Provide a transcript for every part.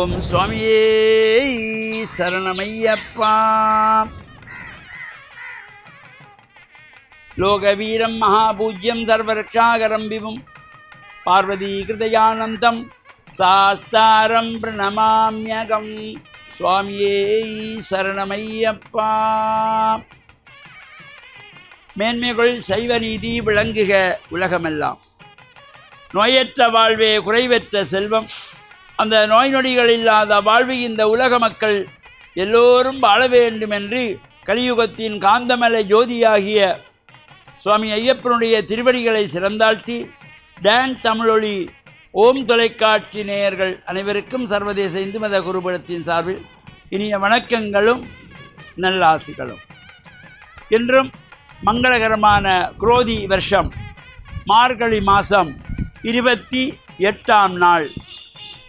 ஓம் சுவாமியே சரணமையப்பா. லோகவீரம் மகாபூஜ்யம் சர்வரக்ஷாகரம் விபும் பார்வதி கிருதயானந்தம் சாஸ்தாரம் பிரணமாம்யகம். சுவாமியே சரணமையப்பா. மேன்மைகள் சைவ நீதி விளங்குக உலகமெல்லாம். நோயற்ற வாழ்வே குறைவற்ற செல்வம். அந்த நோய் நொடிகள் இல்லாத வாழ்வு இந்த உலக மக்கள் எல்லோரும் வாழ வேண்டும் என்று கலியுகத்தின் காந்தமலை ஜோதியாகிய சுவாமி ஐயப்பனுடைய திருவடிகளை சிறந்தாழ்த்தி டான் தமிழொலி ஓம் தொலைக்காட்சி நேயர்கள் அனைவருக்கும் சர்வதேச இந்து மத குருபடத்தின் சார்பில் இனிய வணக்கங்களும் நல்லாசிகளும். என்றும் மங்களகரமான குரோதி வருஷம் மார்கழி மாதம் 28ஆம் நாள்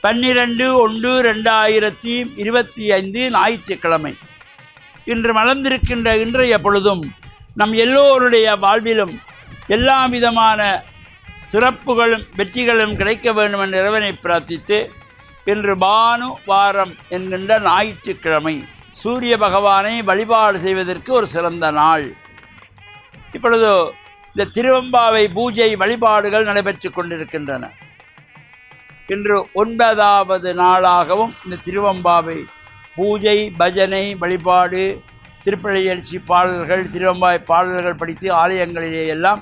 12/1/2025 ஞாயிற்றுக்கிழமை. இன்று மலர்ந்திருக்கின்ற இன்றைய பொழுதும் நம் எல்லோருடைய வாழ்விலும் எல்லா விதமான சிறப்புகளும் வெற்றிகளும் கிடைக்க வேண்டும் என்ற இறைவனை பிரார்த்தித்து, இன்று பானு வாரம் என்கின்ற ஞாயிற்றுக்கிழமை சூரிய பகவானை வழிபாடு செய்வதற்கு ஒரு சிறந்த நாள். இப்பொழுது இந்த திருவம்பாவை பூஜை வழிபாடுகள் நடைபெற்று கொண்டிருக்கின்றன. இன்று 9வது நாளாகவும் இந்த திருவம்பாவை பூஜை பஜனை வழிபாடு திருப்பள்ளி எழுச்சி பாடல்கள் திருவம்பாவை பாடல்கள் படித்து ஆலயங்களிலே எல்லாம்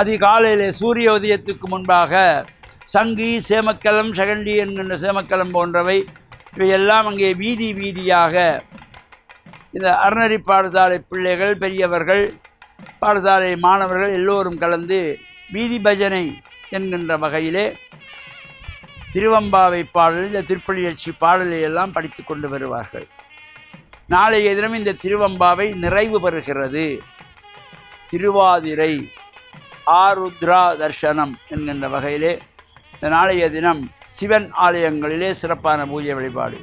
அதிகாலையிலே சூரிய உதயத்துக்கு முன்பாக சங்கி சேமக்கலம் சகண்டி என்கின்ற சேமக்கலம் போன்றவை இவையெல்லாம் அங்கே வீதி வீதியாக இந்த அறநெறி பாடசாலை பிள்ளைகள் பெரியவர்கள் பாடசாலை மாணவர்கள் எல்லோரும் கலந்து வீதி பஜனை என்கின்ற வகையிலே திருவம்பாவை பாடல் இந்த திருப்பள்ளி எழுச்சி பாடலை எல்லாம் படித்து கொண்டு வருவார்கள். நாளைய தினம் இந்த திருவம்பாவை நிறைவு பெறுகிறது. திருவாதிரை ஆருத்ரா தர்சனம் என்கின்ற வகையிலே இந்த நாளைய தினம் சிவன் ஆலயங்களிலே சிறப்பான பூஜை வழிபாடு.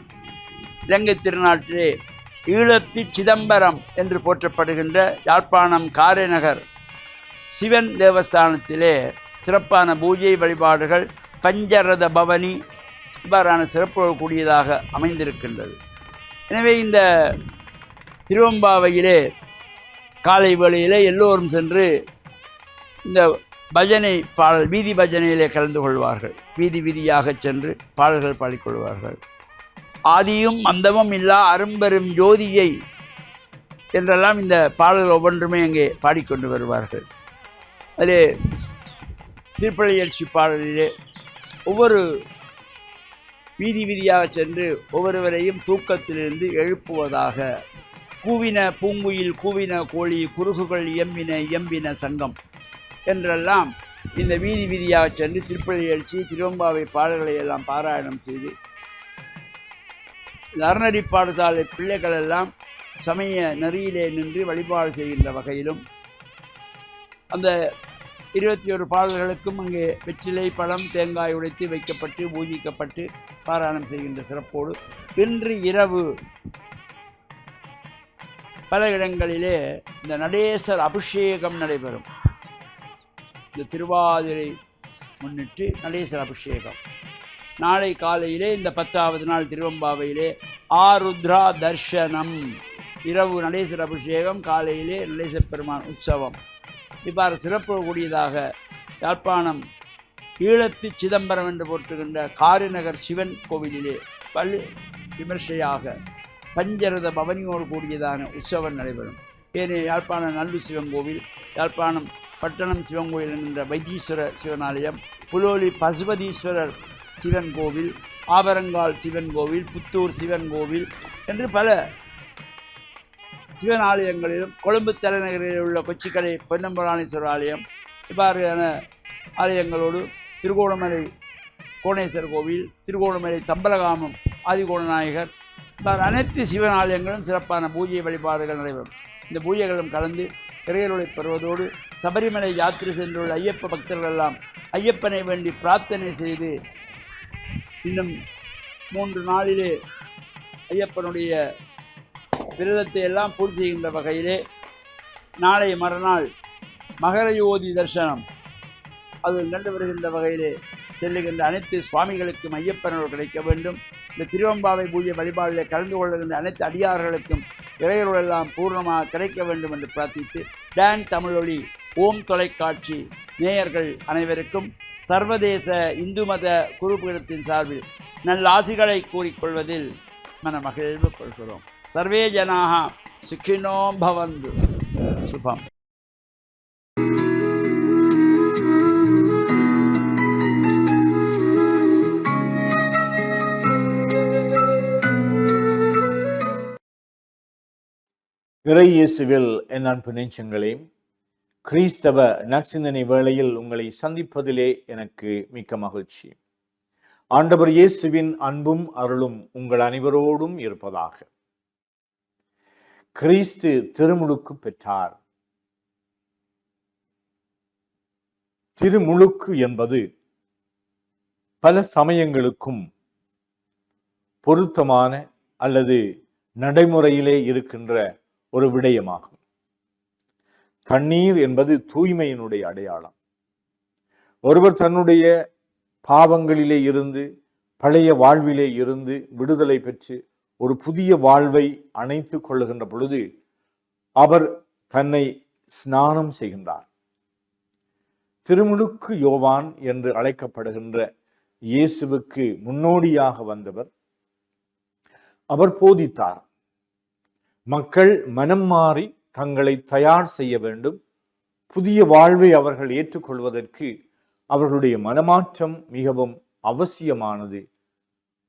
இலங்கை திருநாட்டிலே ஈழத்தி சிதம்பரம் என்று போற்றப்படுகின்ற யாழ்ப்பாணம் காரைநகர் சிவன் தேவஸ்தானத்திலே சிறப்பான பூஜை வழிபாடுகள் பஞ்சரத பவனி இவ்வாறான சிறப்புகள் கூடியதாக அமைந்திருக்கின்றது. எனவே இந்த திருவம்பாவையிலே காலை வேளையிலே எல்லோரும் சென்று இந்த பஜனை பாடல் வீதி பஜனையிலே கலந்து கொள்வார்கள். வீதி வீதியாக சென்று பாடல்கள் பாடிக்கொள்வார்கள். ஆதியும் அந்தமும் இல்லா அரும்பெரும் ஜோதியை என்றெல்லாம் இந்த பாடல்கள் ஒவ்வொன்றுமே அங்கே பாடிக்கொண்டு வருவார்கள். அதிலே திருப்பள்ளி எழுச்சி பாடலிலே ஒவ்வொரு வீதி வீதியாக சென்று ஒவ்வொருவரையும் தூக்கத்திலிருந்து எழுப்புவதாக கூவின பூங்குயில் கூவின கோழி குறுகுகள் இயம்பின சங்கம் என்றெல்லாம் இந்த வீதி வீதியாக சென்று திருப்பள்ளி எழுச்சி திருவம்பாவை பாடல்களை எல்லாம் பாராயணம் செய்து அறநெறி பாடசாலை பிள்ளைகள் எல்லாம் சமய நெறியிலே நின்று வழிபாடு செய்கின்ற வகையிலும் அந்த 21 பாடல்களுக்கும் அங்கே வெற்றிலை பழம் தேங்காய் உடைத்து வைக்கப்பட்டு பூஜிக்கப்பட்டு பாராயணம் செய்கின்ற சிறப்போடு இன்று இரவு பல இடங்களிலே இந்த நடேசர் அபிஷேகம் நடைபெறும். இந்த திருவாதிரை முன்னிட்டு நடேசர் அபிஷேகம். நாளை காலையிலே இந்த 10வது நாள் திருவம்பாவையிலே ஆருத்ரா தர்சனம், இரவு நடேசர் அபிஷேகம், காலையிலே நடேச பெருமான் உற்சவம். இவ்வாறு சிறப்பு கூடியதாக யாழ்ப்பாணம் ஈழத்தி சிதம்பரம் என்று போற்றுகின்ற காரைநகர் சிவன் கோவிலிலே பள்ளி விமர்சையாக பஞ்சரத பவனியோடு கூடியதான உற்சவம் நடைபெறும். ஏனே யாழ்ப்பாணம் நல்லூர் சிவன் கோவில், யாழ்ப்பாணம் பட்டணம் சிவன் கோவில் என்கின்ற வைத்தீஸ்வரர் சிவனாலயம், புலோலி பசுபதீஸ்வரர் சிவன் கோவில், ஆபரங்கால் சிவன் கோவில், புத்தூர் சிவன் கோவில் என்று பல சிவன் ஆலயங்களிலும் கொழும்பு தலைநகரில் உள்ள கொச்சிக்கடை பொன்னம்பராணீஸ்வரர் ஆலயம் இவ்வாறான ஆலயங்களோடு திருகோணமலை கோணேஸ்வரர் கோவில், திருகோணமலை தம்பலகாமம் ஆதிகோணநாயகர் இவ்வாறு அனைத்து சிவன் ஆலயங்களும் சிறப்பான பூஜை வழிபாடுகள் நடைபெறும். இந்த பூஜைகளும் கலந்து இறையருளை பெறுவதோடு சபரிமலை யாத்திரை சென்றுள்ள ஐயப்ப பக்தர்கள் எல்லாம் ஐயப்பனை வேண்டி பிரார்த்தனை செய்து இன்னும் 3 நாளிலே ஐயப்பனுடைய விரதத்தை எல்லாம் பூர்த்தி செய்கின்ற வகையிலே நாளை மறுநாள் மகர யோதி தரிசனம் அது நடைபெறுகின்ற வகையிலே செல்லுகின்ற அனைத்து சுவாமிகளுக்கும் ஐயப்பனோடு கிடைக்க வேண்டும். இந்த திருவம்பாவை பூஜை வழிபாடுகளில் கலந்து கொள்கின்ற அனைத்து அடியார்களுக்கும் இறையருளெல்லாம் பூர்ணமாக கிடைக்க வேண்டும் என்று பிரார்த்தித்து டான் தமிழொலி ஓம் தொலைக்காட்சி நேயர்கள் அனைவருக்கும் சர்வதேச இந்து மத குருபீடத்தின் சார்பில் நல்ல ஆசிகளை கூறிக்கொள்வதில் மனமகிழ்வு கொள்கிறோம். சர்வே ஜனாக சுக்கினோ பவந்து. சுபம். இறை இயேசுவில் என் அன்பு நெஞ்சங்களே, கிறிஸ்தவ நற்சிந்தனை வேளையில் உங்களை சந்திப்பதிலே எனக்கு மிக்க மகிழ்ச்சி. ஆண்டவர் இயேசுவின் அன்பும் அருளும் உங்கள் அனைவரோடும் இருப்பதாக. கிறிஸ்து திருமுழுக்கு பெற்றார். திருமுழுக்கு என்பது பல சமயங்களுக்கும் பொருத்தமான அல்லது நடைமுறையிலே இருக்கின்ற ஒரு விடயமாகும். தண்ணீர் என்பது தூய்மையினுடைய அடையாளம். ஒருவர் தன்னுடைய பாவங்களிலே இருந்து, பழைய வாழ்விலே இருந்து விடுதலை பெற்று ஒரு புதிய வாழ்வை அணைத்துக் கொள்ளுகின்ற பொழுது அவர் தன்னை ஸ்நானம் செய்கின்றார். திருமுழுக்கு யோவான் என்று அழைக்கப்படுகின்ற இயேசுவுக்கு முன்னோடியாக வந்தவர். அவர் போதித்தார், மக்கள் மனம் மாறி தங்களை தயார் செய்ய வேண்டும், புதிய வாழ்வை அவர்கள் ஏற்றுக்கொள்வதற்கு அவர்களுடைய மனமாற்றம் மிகவும் அவசியமானது,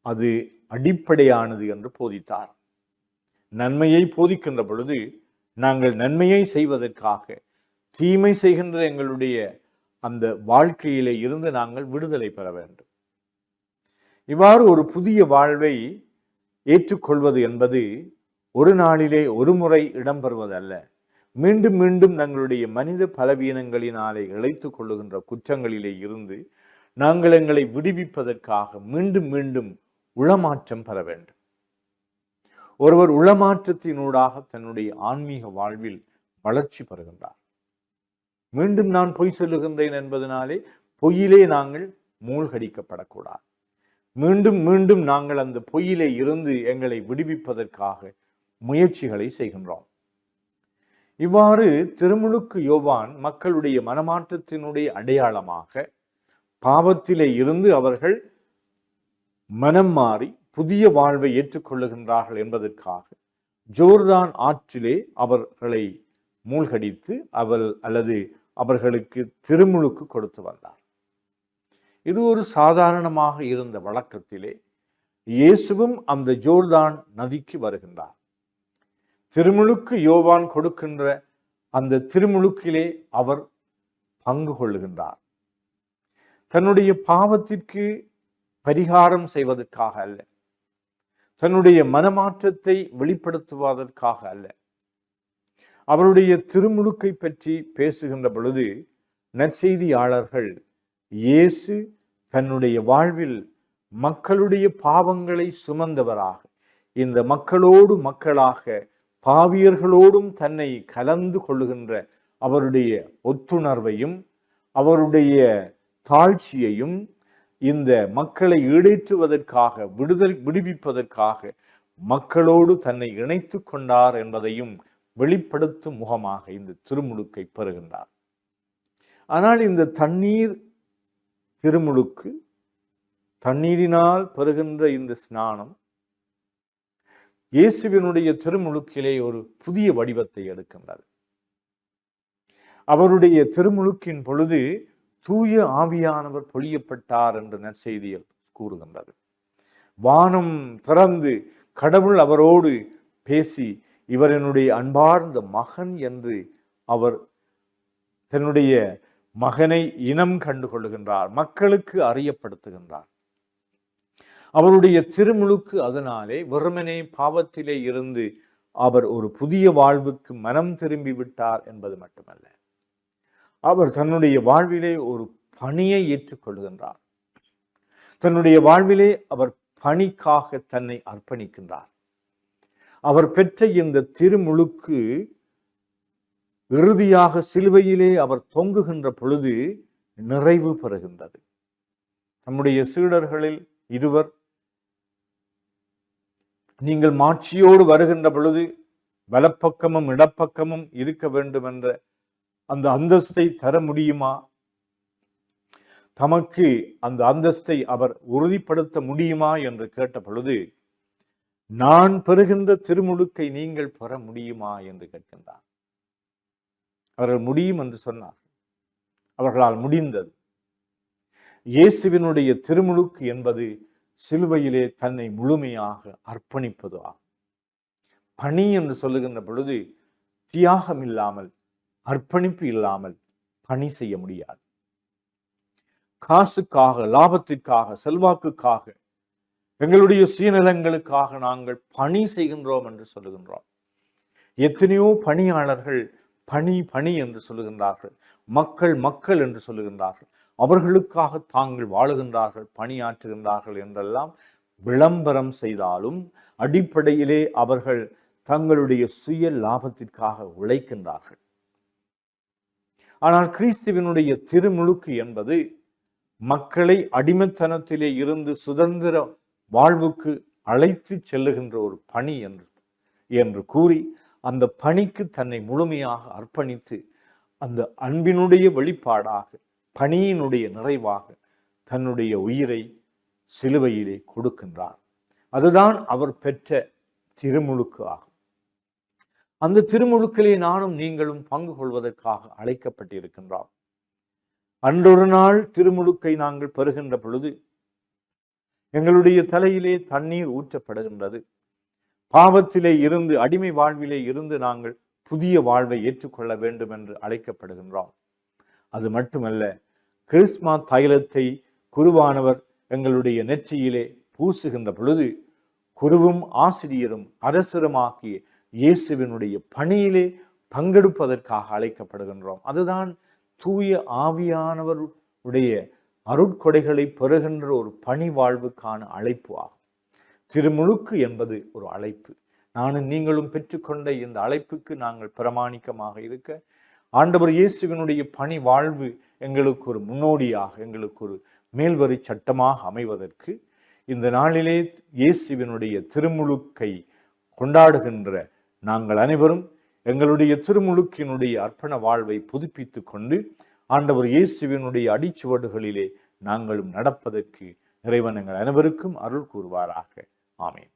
அது அடிப்படையானது என்று போதித்தார். நன்மையை போதிக்கின்ற பொழுது நாங்கள் நன்மையை செய்வதற்காக தீமை செய்கின்ற எங்களுடைய அந்த வாழ்க்கையிலே இருந்து நாங்கள் விடுதலை பெற வேண்டும். இவ்வாறு ஒரு புதிய வாழ்வை ஏற்றுக்கொள்வது என்பது ஒரு நாளிலே ஒரு முறை இடம்பெறுவதல்ல. மீண்டும் மீண்டும் தங்களுடைய மனித பலவீனங்களினாலே இழைத்துக் கொள்ளுகின்ற குற்றங்களிலே இருந்து நாங்கள் எங்களை விடுவிப்பதற்காக மீண்டும் மீண்டும் உளமாற்றம் பெற வேண்டும். ஒருவர் உளமாற்றத்தினூடாக தன்னுடைய ஆன்மீக வாழ்வில் வளர்ச்சி பெறுகின்றார். மீண்டும் நான் பொய் சொல்லுகின்றேன் என்பதனாலே பொய்யிலே நாங்கள் மூழ்கடிக்கப்படக்கூடாது. மீண்டும் மீண்டும் நாங்கள் அந்த பொய்யிலே இருந்து எங்களை விடுவிப்பதற்காக முயற்சிகளை செய்கின்றோம். இவ்வாறு திருமுழுக்கு யோவான் மக்களுடைய மனமாற்றத்தினுடைய அடையாளமாக பாவத்திலே இருந்து அவர்கள் மனம் மாறி புதிய வாழ்வை ஏற்றுக்கொள்ளுகின்றார்கள் என்பதற்காக ஜோர்தான் ஆற்றிலே அவர்களை மூழ்கடித்து அவர்களுக்கு திருமுழுக்கு கொடுத்து வந்தார். இது ஒரு சாதாரணமாக இருந்த வழக்கத்திலே இயேசுவும் அந்த ஜோர்தான் நதிக்கு வருகின்றார். திருமுழுக்கு யோவான் கொடுக்கின்ற அந்த திருமுழுக்கிலே அவர் பங்கு கொள்ளுகின்றார். தன்னுடைய பாவத்திற்கு பரிகாரம் செய்வதற்காக அல்ல, தன்னுடைய மனமாற்றத்தை வெளிப்படுத்துவதற்காக அல்ல. அவருடைய திருமுழுக்கை பற்றி பேசுகின்ற பொழுது நற்செய்தியாளர்கள் இயேசு தன்னுடைய வாழ்வில் மக்களுடைய பாவங்களை சுமந்தவராக, இந்த மக்களோடு மக்களாக பாவியர்களோடும் தன்னை கலந்து கொள்ளுகின்ற அவருடைய ஒத்துணர்வையும் அவருடைய தாழ்ச்சியையும் இந்த மக்களை ஈடேற்றுவதற்காக விடுவிப்பதற்காக மக்களோடு தன்னை இணைத்து கொண்டார் என்பதையும் வெளிப்படுத்தும் முகமாக இந்த திருமுழுக்கை பெறுகின்றார். ஆனால் இந்த தண்ணீர் திருமுழுக்கு, தண்ணீரினால் பெறுகின்ற இந்த ஸ்நானம் இயேசுவினுடைய திருமுழுக்கிலே ஒரு புதிய வடிவத்தை எடுக்கின்றது. அவருடைய திருமுழுக்கின் பொழுது தூய ஆவியானவர் பொழியப்பட்டார் என்று நற்செய்தியில் கூறுகின்றது. வானம் திறந்து கடவுள் அவரோடு பேசி, இவர் என்னுடைய அன்பார்ந்த மகன் என்று அவர் தன்னுடைய மகனை இனம் கண்டு கொள்ளுகின்றார், மக்களுக்கு அறியப்படுத்துகின்றார். அவருடைய திருமுழுக்கு அதனாலே வெறுமனே பாவத்திலே இருந்து அவர் ஒரு புதிய வாழ்வுக்கு மனம் திரும்பி விட்டார் என்பது மட்டுமல்ல, அவர் தன்னுடைய வாழ்விலே ஒரு பணியை ஏற்றுக்கொள்கின்றார். தன்னுடைய வாழ்விலே அவர் பணிக்காக தன்னை அர்ப்பணிக்கின்றார். அவர் பெற்ற இந்த திருமுழுக்கு இறுதியாக சிலுவையிலே அவர் தொங்குகின்ற பொழுது நிறைவு பெறுகின்றது. நம்முடைய சீடர்களில் இருவர் நீங்கள் மாட்சியோடு வருகின்ற பொழுது வலப்பக்கமும் இடப்பக்கமும் இருக்க வேண்டும் என்ற அந்த அந்தஸ்தை தர முடியுமா? தமக்கு அந்த அந்தஸ்தை அவர் உறுதிப்படுத்த முடியுமா என்று கேட்ட பொழுது, நான் பெறுகின்ற திருமுழுக்கை நீங்கள் பெற முடியுமா என்று கேட்கின்றார். அவர்கள் முடியும் என்று சொன்னார். அவர்களால் முடிந்தது. இயேசுவினுடைய திருமுழுக்கு என்பது சிலுவையிலே தன்னை முழுமையாக அர்ப்பணிப்பது ஆகும். பணி என்று சொல்லுகின்ற பொழுது தியாகம் இல்லாமல், அர்ப்பணிப்பு இல்லாமல் பணி செய்ய முடியாது. காசுக்காக, லாபத்திற்காக, செல்வாக்குக்காக, எங்களுடைய சுயநலங்களுக்காக நாங்கள் பணி செய்கின்றோம் என்று சொல்லுகின்றோம். எத்தனையோ பணியாளர்கள் பணி பணி என்று சொல்லுகின்றார்கள், மக்கள் மக்கள் என்று சொல்லுகின்றார்கள், அவர்களுக்காக தாங்கள் வாழுகின்றார்கள், பணியாற்றுகின்றார்கள் என்றெல்லாம் விளம்பரம் செய்தாலும் அடிப்படையிலே அவர்கள் தங்களுடைய சுய லாபத்திற்காக உழைக்கின்றார்கள். ஆனால் கிறிஸ்துவினுடைய திருமுழுக்கு என்பது மக்களை அடிமைத்தனத்திலே இருந்து சுதந்திர வாழ்வுக்கு அழைத்து செல்லுகின்ற ஒரு பணி என்று கூறி அந்த பணிக்கு தன்னை முழுமையாக அர்ப்பணித்து அந்த அன்பினுடைய வெளிப்பாடாக, பணியினுடைய நிறைவாக தன்னுடைய உயிரை சிலுவையிலே கொடுக்கின்றார். அதுதான் அவர் பெற்ற திருமுழுக்கு ஆகும். அந்த திருமுழுக்கிலே நானும் நீங்களும் பங்கு கொள்வதற்காக அழைக்கப்பட்டிருக்கின்றோம். அன்றொரு நாள் திருமுழுக்கை நாங்கள் பெறுகின்ற பொழுது எங்களுடைய தலையிலே தண்ணீர் ஊற்றப்படுகின்றது. பாவத்திலே இருந்து, அடிமை வாழ்விலே இருந்து நாங்கள் புதிய வாழ்வை ஏற்றுக்கொள்ள வேண்டும் என்று அழைக்கப்படுகின்றோம். அது மட்டுமல்ல, கிறிஸ்மா தைலத்தை குருவானவர் எங்களுடைய நெற்றியிலே பூசுகின்ற பொழுது குருவும் ஆசிரியரும் அரசருமாகிய இயேசுவினுடைய பணியிலே பங்கெடுப்பதற்காக அழைக்கப்படுகின்றோம். அதுதான் தூய ஆவியானவருடைய அருட்கொடைகளை பெறுகின்ற ஒரு பணி வாழ்வுக்கான அழைப்பு ஆகும். திருமுழுக்கு என்பது ஒரு அழைப்பு. நானும் நீங்களும் பெற்றுக்கொண்ட இந்த அழைப்புக்கு நாங்கள் பிரமாணிக்கமாக இருக்க, ஆண்டவர் இயேசுவினுடைய பணி வாழ்வு எங்களுக்கு ஒரு முன்னோடியாக, எங்களுக்கு ஒரு மேல்வரி சட்டமாக அமைவதற்கு இந்த நாளிலே இயேசுவினுடைய திருமுழுக்கை கொண்டாடுகின்ற நாங்கள் அனைவரும் எங்களுடைய திருமுழுக்கினுடைய அர்ப்பண வாழ்வை புதுப்பித்து கொண்டு ஆண்டவர் இயேசுவினுடைய அடிச்சுவடுகளிலே நாங்களும் நடப்பதற்கு இறைவன் எங்கள் அனைவருக்கும் அருள் கூறுவாராக. ஆமென்.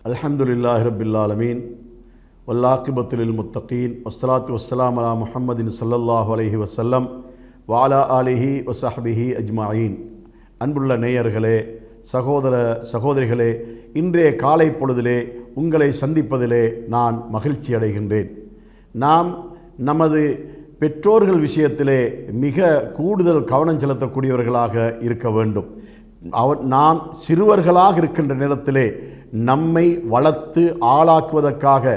அல்ஹம்துலில்லாஹி ரப்பில் ஆலமீன் வல்லாகிபத்து லில் முத்தகீன் வஸ்ஸலாத்து வஸ்ஸலாமு அலா முஹம்மதின் ஸல்லல்லாஹு அலைஹி வஸல்லம் வ அலா ஆலிஹி வ ஸஹ்பிஹி அஜ்மஈன். அன்புள்ள நேயர்களே, சகோதர சகோதரிகளே, இன்றைய காலை பொழுதிலே உங்களை சந்திப்பதிலே நான் மகிழ்ச்சி அடைகின்றேன். நாம் நமது பெற்றோர்கள் விஷயத்திலே மிக கூடுதல் கவனம் செலுத்தக்கூடியவர்களாக இருக்க வேண்டும். நாம் சிறுவர்களாக இருக்கின்ற நேரத்திலே நம்மை வளர்த்து ஆளாக்குவதற்காக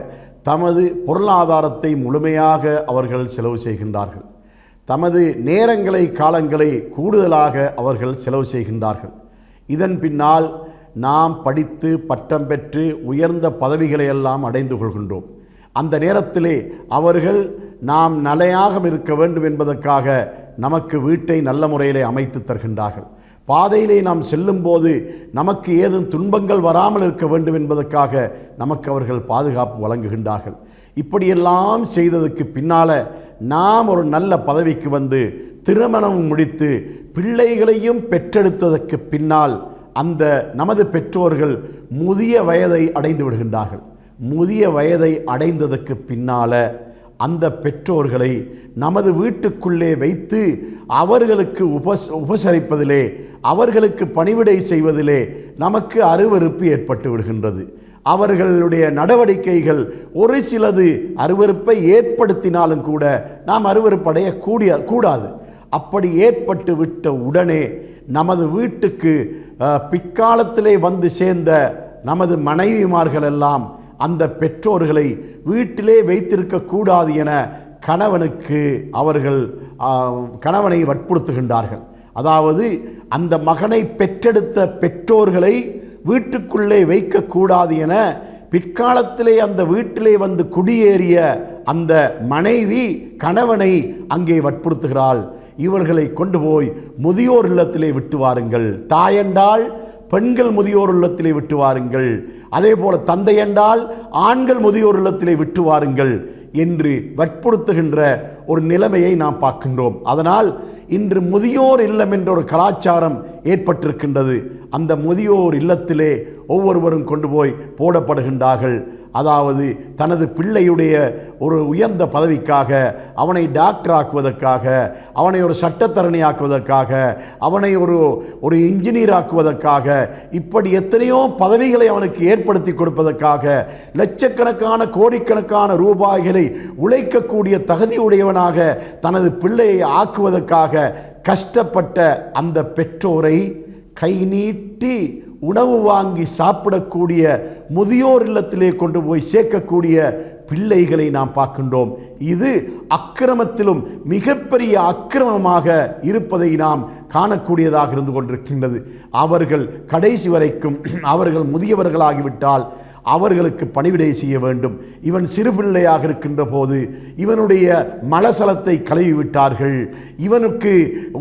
தமது பொருளாதாரத்தை முழுமையாக அவர்கள் செலவு செய்கின்றார்கள். தமது நேரங்களை, காலங்களை கூடுதலாக அவர்கள் செலவு செய்கின்றார்கள். இதன் பின்னால் நாம் படித்து பட்டம் பெற்று உயர்ந்த பதவிகளை எல்லாம் அடைந்து கொள்கின்றோம். அந்த நேரத்திலே அவர்கள் நாம் நிலையாக இருக்க வேண்டும் என்பதற்காக நமக்கு வீட்டை நல்ல முறையிலே அமைத்து தருகின்றார்கள். பாதையிலே நாம் செல்லும்போது நமக்கு ஏதும் துன்பங்கள் வராமல் இருக்க வேண்டும் என்பதற்காக நமக்கு அவர்கள் பாதுகாப்பு வழங்குகின்றார்கள். இப்படியெல்லாம் செய்ததுக்கு பின்னால் நாம் ஒரு நல்ல பதவிக்கு வந்து திருமணம் முடித்து பிள்ளைகளையும் பெற்றெடுத்ததற்கு பின்னால் அந்த நமது பெற்றோர்கள் முதிய வயதை அடைந்து விடுகின்றார்கள். முதிய வயதை அடைந்ததற்கு பின்னால் அந்த பெற்றோர்களை நமது வீட்டுக்குள்ளே வைத்து அவர்களுக்கு உபசரிப்பதிலே, அவர்களுக்கு பணிவிடை செய்வதிலே நமக்கு அருவருப்பு ஏற்பட்டு விடுகின்றது. அவர்களுடைய நடவடிக்கைகள் ஒரு சிலது அருவருப்பை ஏற்படுத்தினாலும் கூட நாம் அருவருப்படைய கூடாது. அப்படி ஏற்பட்டு விட்ட உடனே நமது வீட்டுக்கு பிற்காலத்திலே வந்து சேர்ந்த நமது மனைவிமார்கள் எல்லாம் அந்த பெற்றோர்களை வீட்டிலே வைத்திருக்கக்கூடாது என கணவனை வற்புறுத்துகின்றார்கள். அதாவது அந்த மகனை பெற்றெடுத்த பெற்றோர்களை வீட்டுக்குள்ளே வைக்கக்கூடாது என பிற்காலத்திலே அந்த வீட்டிலே வந்து குடியேறிய அந்த மனைவி கணவனை அங்கே வற்புறுத்துகிறாள். இவர்களை கொண்டு போய் முதியோர் இல்லத்திலே விட்டு வாருங்கள். தாயென்றால் பெண்கள் முதியோர் இல்லத்திலே விட்டு வாருங்கள், அதே போல தந்தை என்றால் ஆண்கள் முதியோர் இல்லத்திலே விட்டு வாருங்கள் என்று வற்புறுத்துகின்ற ஒரு நிலைமையை நாம் பார்க்கின்றோம். அதனால் இன்று முதியோர் இல்லம் என்ற ஒரு கலாச்சாரம் ஏற்பட்டிருக்கின்றது. அந்த முதியோர் இல்லத்திலே ஒவ்வொருவரும் கொண்டு போய் போடப்படுகின்றார்கள். அதாவது தனது பிள்ளையுடைய ஒரு உயர்ந்த பதவிக்காக, அவனை டாக்டர் ஆக்குவதற்காக, அவனை ஒரு சட்டத்தரணி ஆக்குவதற்காக, அவனை ஒரு இன்ஜினியர் ஆக்குவதற்காக, இப்படி எத்தனையோ பதவிகளை அவனுக்கு ஏற்படுத்தி கொடுப்பதற்காக லட்சக்கணக்கான கோடிக்கணக்கான ரூபாய்களை உழைக்கக்கூடிய தகுதியுடையவனாக தனது பிள்ளையை ஆக்குவதற்காக கஷ்டப்பட்ட அந்த பெற்றோரை கை நீட்டி உணவு வாங்கி சாப்பிடக்கூடிய முதியோர் இல்லத்திலே கொண்டு போய் சேர்க்கக்கூடிய பிள்ளைகளை நாம் பார்க்கின்றோம். இது அக்கிரமத்திலும் மிகப்பெரிய அக்கிரமமாக இருப்பதை நாம் காணக்கூடியதாக இருந்து கொண்டிருக்கின்றது. அவர்கள் கடைசி வரைக்கும் அவர்கள் முதியவர்களாகிவிட்டால் அவர்களுக்கு பணிவிடை செய்ய வேண்டும். இவன் சிறு பிள்ளையாக இருக்கின்ற போது இவனுடைய மலசலத்தை கழுவி விட்டார்கள், இவனுக்கு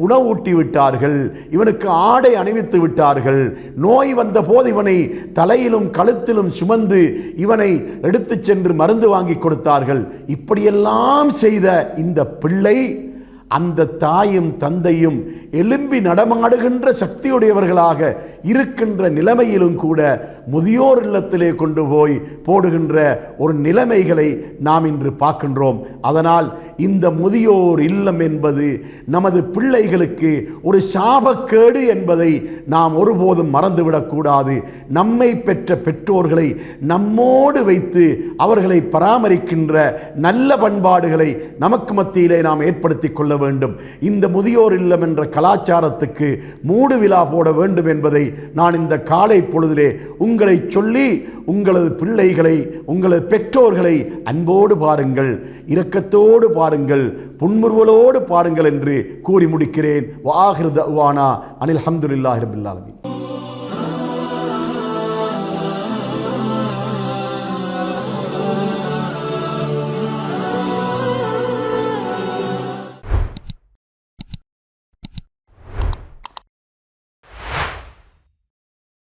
உணவு ஊட்டி விட்டார்கள், இவனுக்கு ஆடை அணிவித்து விட்டார்கள், நோய் வந்த போது இவனை தலையிலும் கழுத்திலும் சுமந்து இவனை எடுத்து சென்று மருந்து வாங்கி கொடுத்தார்கள். இப்படியெல்லாம் செய்த இந்த பிள்ளை அந்த தாயும் தந்தையும் எலும்பி நடமாடுகின்ற சக்தியுடையவர்களாக இருக்கின்ற நிலைமையிலும் கூட முதியோர் இல்லத்திலே கொண்டு போய் போடுகின்ற ஒரு நிலைமைகளை நாம் இன்று பார்க்கின்றோம். அதனால் இந்த முதியோர் இல்லம் என்பது நமது பிள்ளைகளுக்கு ஒரு சாபக்கேடு என்பதை நாம் ஒருபோதும் மறந்துவிடக்கூடாது. நம்மை பெற்ற பெற்றோர்களை நம்மோடு வைத்து அவர்களை பராமரிக்கின்ற நல்ல பண்பாடுகளை நமக்கு மத்தியிலே நாம் ஏற்படுத்திக் கொள்ள வேண்டும். இந்த முதியோர் இல்லம் என்ற கலாச்சாரத்துக்கு மூடு விழா போட வேண்டும் என்பதை நான் இந்த காலை பொழுதிலே உங்களை சொல்லி, உங்களது பிள்ளைகளை, உங்களது பெற்றோர்களை அன்போடு பாருங்கள், இரக்கத்தோடு பாருங்கள், புன்முறுவலோடு பாருங்கள் என்று கூறி முடிக்கிறேன். வாஹிரு தஅவானா அனில் ஹம்துலில்லாஹி ரப்பில் ஆலமீன்.